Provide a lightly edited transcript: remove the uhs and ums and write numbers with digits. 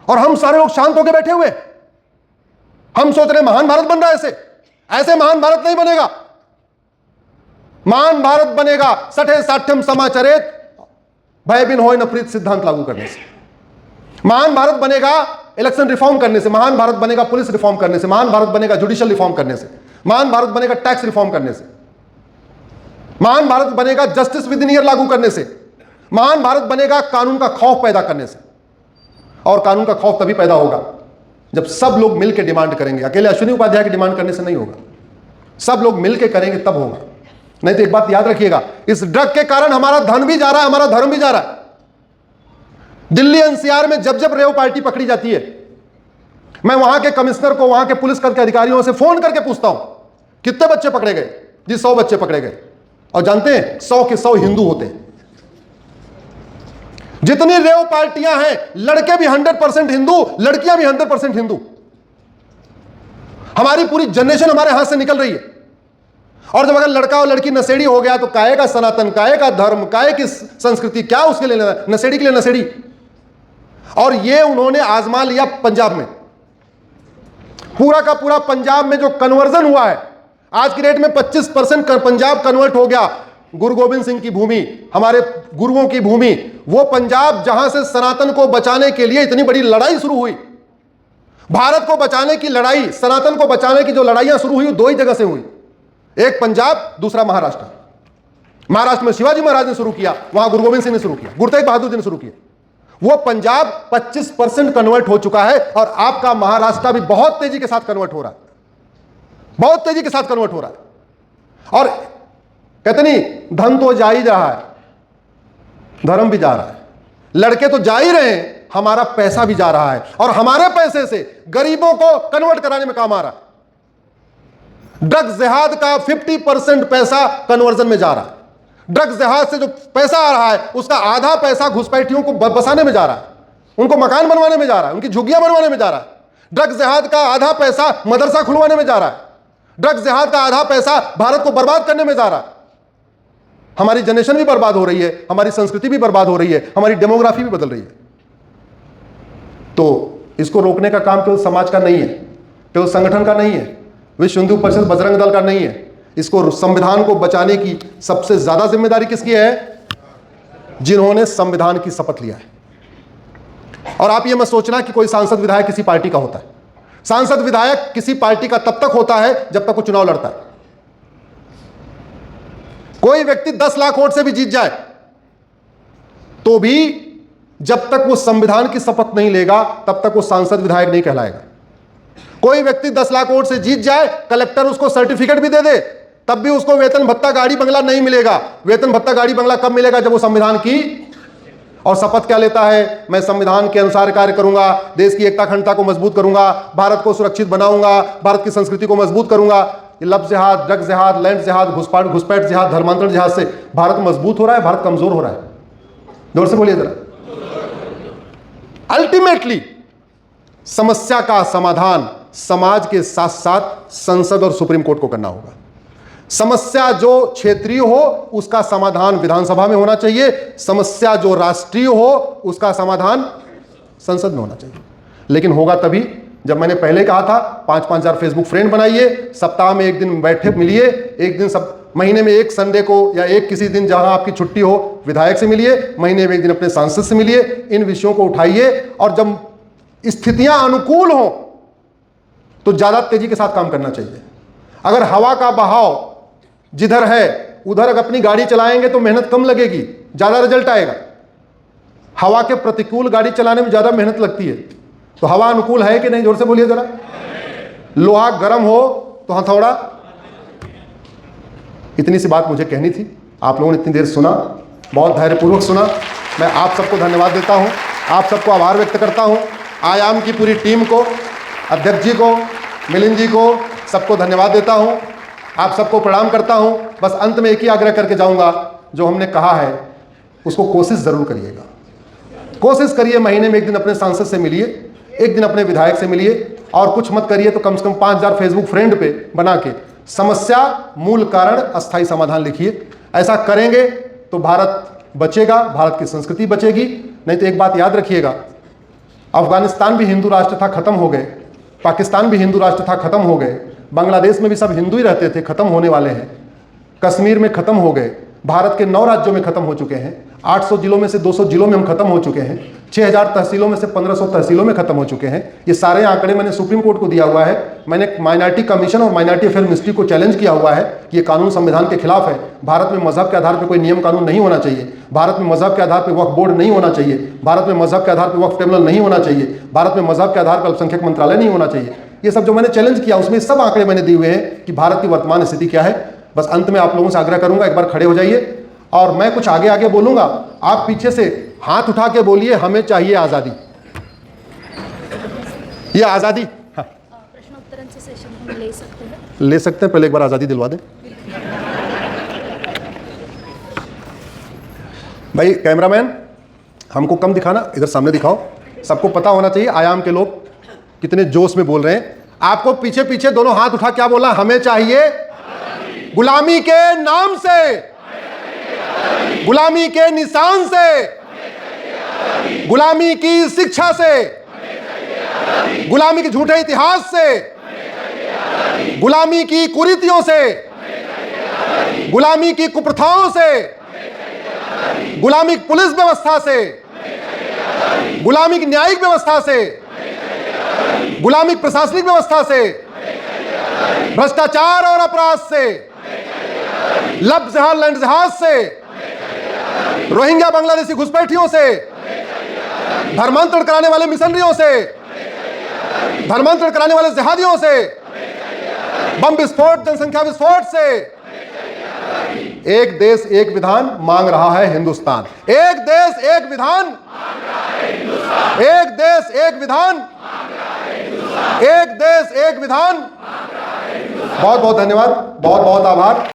और हम सारे लोग शांत होकर बैठे हुए। हम सोच रहे महान भारत बन रहा है। ऐसे ऐसे महान भारत नहीं बनेगा। महान भारत बनेगा सठे साठ्यम समाचरित भय बिन होय न प्रीत सिद्धांत लागू करने से। महान भारत बनेगा इलेक्शन रिफॉर्म करने से। महान भारत बनेगा पुलिस रिफॉर्म करने से। महान भारत बनेगा जुडिशियल रिफॉर्म करने से। महान भारत बनेगा टैक्स रिफॉर्म करने से। महान भारत बनेगा जस्टिस विद इन ईयर लागू करने से। महान भारत बनेगा कानून का खौफ पैदा करने से। और कानून का खौफ तभी पैदा होगा जब सब लोग मिलकर डिमांड करेंगे। अकेले अश्विनी उपाध्याय की डिमांड करने से नहीं होगा, सब लोग मिलकर करेंगे तब होगा। नहीं तो एक बात याद रखिएगा, इस ड्रग के कारण हमारा धन भी जा रहा है, हमारा धर्म भी जा रहा है। दिल्ली एनसीआर में जब जब रेव पार्टी पकड़ी जाती है, मैं वहां के कमिश्नर को, वहां के पुलिस के अधिकारियों से फोन करके पूछता हूं कितने बच्चे पकड़े गए। जी 100 बच्चे पकड़े गए। और जानते हैं 100 के 100 हिंदू होते हैं। जितनी रेव पार्टियां हैं, लड़के भी 100% हिंदू, लड़कियां भी 100% हिंदू। हमारी पूरी जनरेशन हमारे हाथ से निकल रही है। और जब अगर लड़का और लड़की नशेड़ी हो गया तो काहे का सनातन, काहे का धर्म, काहे की संस्कृति, क्या उसके लिए लेना? नशेड़ी के लिए नशेड़ी। और ये उन्होंने आजमा लिया पंजाब में। पूरा का पूरा पंजाब में जो कन्वर्जन हुआ है, आज की डेट में 25% पंजाब कन्वर्ट हो गया। गुरु गोविंद सिंह की भूमि, हमारे गुरुओं की भूमि, वो पंजाब जहां से सनातन को बचाने के लिए इतनी बड़ी लड़ाई शुरू हुई। भारत को बचाने की लड़ाई, सनातन को बचाने की जो लड़ाइयां शुरू हुई, दो ही जगह से हुई। एक पंजाब, दूसरा महाराष्ट्र। महाराष्ट्र में शिवाजी महाराज ने शुरू किया, वहां गुरु गोविंद सिंह ने शुरू किया, गुरु तेग बहादुर जी ने शुरू किया। वो पंजाब 25% कन्वर्ट हो चुका है। और आपका महाराष्ट्र भी बहुत तेजी के साथ कन्वर्ट हो रहा है, बहुत तेजी के साथ कन्वर्ट हो रहा है। और कहते नहीं, धन तो जा ही रहा है, धर्म भी जा रहा है। लड़के तो जा ही रहे हैं, हमारा पैसा भी जा रहा है। और हमारे पैसे से गरीबों को कन्वर्ट कराने में काम आ रहा है। ड्रग्स जिहाद का 50% पैसा कन्वर्जन में जा रहा है। ड्रग्स जिहाद से जो पैसा आ रहा है, उसका आधा पैसा घुसपैठियों को बसाने में जा रहा है, उनको मकान बनवाने में जा रहा है, उनकी झुग्गियां बनवाने में जा रहा है। ड्रग्स जिहाद का आधा पैसा मदरसा खुलवाने में जा रहा है। ड्रग्स जिहाद का आधा पैसा भारत को बर्बाद करने में जा रहा है। हमारी जनरेशन भी बर्बाद हो रही है, हमारी संस्कृति भी बर्बाद हो रही है, हमारी डेमोग्राफी भी बदल रही है। तो इसको रोकने का काम केवल समाज का नहीं है, केवल संगठन का नहीं है, विश्व हिंदू परिषद बजरंग दल का नहीं है। इसको संविधान को बचाने की सबसे ज्यादा जिम्मेदारी किसकी है? जिन्होंने संविधान की शपथ लिया है। और आप ये मत सोचना कि कोई सांसद विधायक किसी पार्टी का होता है। सांसद विधायक किसी पार्टी का तब तक होता है जब तक वो चुनाव लड़ता है। कोई व्यक्ति 10 लाख वोट से भी जीत जाए तो भी जब तक वो संविधान की शपथ नहीं लेगा तब तक वो सांसद विधायक नहीं कहलाएगा। कोई व्यक्ति 10 लाख वोट से जीत जाए, कलेक्टर उसको सर्टिफिकेट भी दे दे, तब भी उसको वेतन भत्ता गाड़ी बंगला नहीं मिलेगा। वेतन भत्ता गाड़ी बंगला कब मिलेगा? जब वो संविधान की और शपथ क्या लेता है? मैं संविधान के अनुसार कार्य करूंगा, देश की एकता अखंडता को मजबूत करूंगा, भारत को सुरक्षित बनाऊंगा, भारत की संस्कृति को मजबूत करूंगा। ये लफ्ज जिहाद, ड्रग्स जिहाद, लैंड जिहाद, घुसपैठ जिहाद, धर्मांतरण जिहाद से भारत मजबूत हो रहा है, भारत कमजोर हो रहा है। जोर से बोलिए जरा। अल्टीमेटली समस्या का समाधान समाज के साथ साथ संसद और सुप्रीम कोर्ट को करना होगा। समस्या जो क्षेत्रीय हो उसका समाधान विधानसभा में होना चाहिए, समस्या जो राष्ट्रीय हो उसका समाधान संसद में होना चाहिए। लेकिन होगा तभी जब मैंने पहले कहा था 5-5 हजार फेसबुक फ्रेंड बनाइए, सप्ताह में एक दिन बैठे मिलिए, एक दिन सब महीने में एक संडे को या एक किसी दिन जहां आपकी छुट्टी हो विधायक से मिलिए, महीने में एक दिन अपने सांसद से मिलिए, इन विषयों को उठाइए। और जब स्थितियां अनुकूल हो तो ज्यादा तेजी के साथ काम करना चाहिए। अगर हवा का बहाव जिधर है उधर अगर अपनी गाड़ी चलाएंगे तो मेहनत कम लगेगी, ज्यादा रिजल्ट आएगा। हवा के प्रतिकूल गाड़ी चलाने में ज्यादा मेहनत लगती है। तो हवा अनुकूल है कि नहीं? जोर से बोलिए जरा। लोहा गर्म हो तो हथौड़ा। इतनी सी बात मुझे कहनी थी, आप लोगों ने इतनी देर सुना, बहुत धैर्यपूर्वक सुना। मैं आप सबको धन्यवाद देता हूं, आप सबको आभार व्यक्त करता हूं। आयाम की पूरी टीम को, अध्यक्ष जी को, मिलिंद जी को, सबको धन्यवाद देता हूं, आप सबको प्रणाम करता हूं। बस अंत में एक ही आग्रह करके जाऊंगा, जो हमने कहा है उसको कोशिश जरूर करिएगा। कोशिश करिए, महीने में एक दिन अपने सांसद से मिलिए, एक दिन अपने विधायक से मिलिए, और कुछ मत करिए तो कम से कम 5 हजार फेसबुक फ्रेंड पे बना के समस्या, मूल कारण, अस्थायी समाधान लिखिए। ऐसा करेंगे तो भारत बचेगा, भारत की संस्कृति बचेगी। नहीं तो एक बात याद रखिएगा, अफगानिस्तान भी हिंदू राष्ट्र था, खत्म हो गए। पाकिस्तान भी हिंदू राष्ट्र था, खत्म हो गए। बांग्लादेश में भी सब हिंदू ही रहते थे, खत्म होने वाले हैं। कश्मीर में खत्म हो गए। भारत के 9 राज्यों में खत्म हो चुके हैं। 800 जिलों में से 200 जिलों में हम खत्म हो चुके हैं। 6000 तहसीलों में से 1500 तहसीलों में खत्म हो चुके हैं। ये सारे आंकड़े मैंने सुप्रीम कोर्ट को दिया हुआ है। मैंने माइनॉरिटी कमीशन और माइनॉरिटी अफेयर मिनिस्ट्री को चैलेंज किया हुआ है कि ये कानून संविधान के खिलाफ है। भारत में मजहब के आधार पर कोई नियम कानून नहीं होना चाहिए। भारत में मजहब के आधार पर वक्फ बोर्ड नहीं होना चाहिए। भारत में मजहब के आधार पर वक्फ ट्रिब्यूनल नहीं होना चाहिए। भारत में मजहब के आधार पर अल्पसंख्यक मंत्रालय नहीं होना चाहिए। ये सब जो मैंने चैलेंज किया, उसमें सब आंकड़े मैंने दिए हुए हैं कि भारत की वर्तमान स्थिति क्या है। बस अंत में आप लोगों से आग्रह करूंगा, एक बार खड़े हो जाइए और मैं कुछ आगे आगे बोलूंगा, आप पीछे से हाथ उठा के बोलिए, हमें चाहिए आजादी। ये आजादी, हाँ, प्रश्नोत्तरांचे सेशन हम ले सकते हैं? ले सकते हैं। पहले एक बार आजादी दिलवा दें भाई। कैमरामैन, हमको कम दिखाना, इधर सामने दिखाओ। सबको पता होना चाहिए आयाम के लोग कितने जोश में बोल रहे हैं। आपको पीछे पीछे दोनों हाथ उठा क्या बोला? हमें चाहिए गुलामी के नाम से, गुलामी के निशान से, गुलामी की शिक्षा से, गुलामी के झूठे इतिहास से, गुलामी की कुरीतियों से, गुलामी की कुप्रथाओं से, गुलामी की पुलिस व्यवस्था से, गुलामी की न्यायिक व्यवस्था से, गुलामी की प्रशासनिक व्यवस्था से, भ्रष्टाचार और अपराध से, लब जहाज लैंड जहाज से, रोहिंग्या बांग्लादेशी घुसपैठियों से, धर्मांतरण कराने वाले मिशनरियों से, धर्मांतरण कराने वाले जिहादियों से, बम विस्फोट, जनसंख्या विस्फोट से। एक देश एक विधान मांग रहा है हिंदुस्तान। एक देश एक विधान, एक देश एक विधान, एक देश एक विधान। बहुत बहुत धन्यवाद, बहुत बहुत आभार।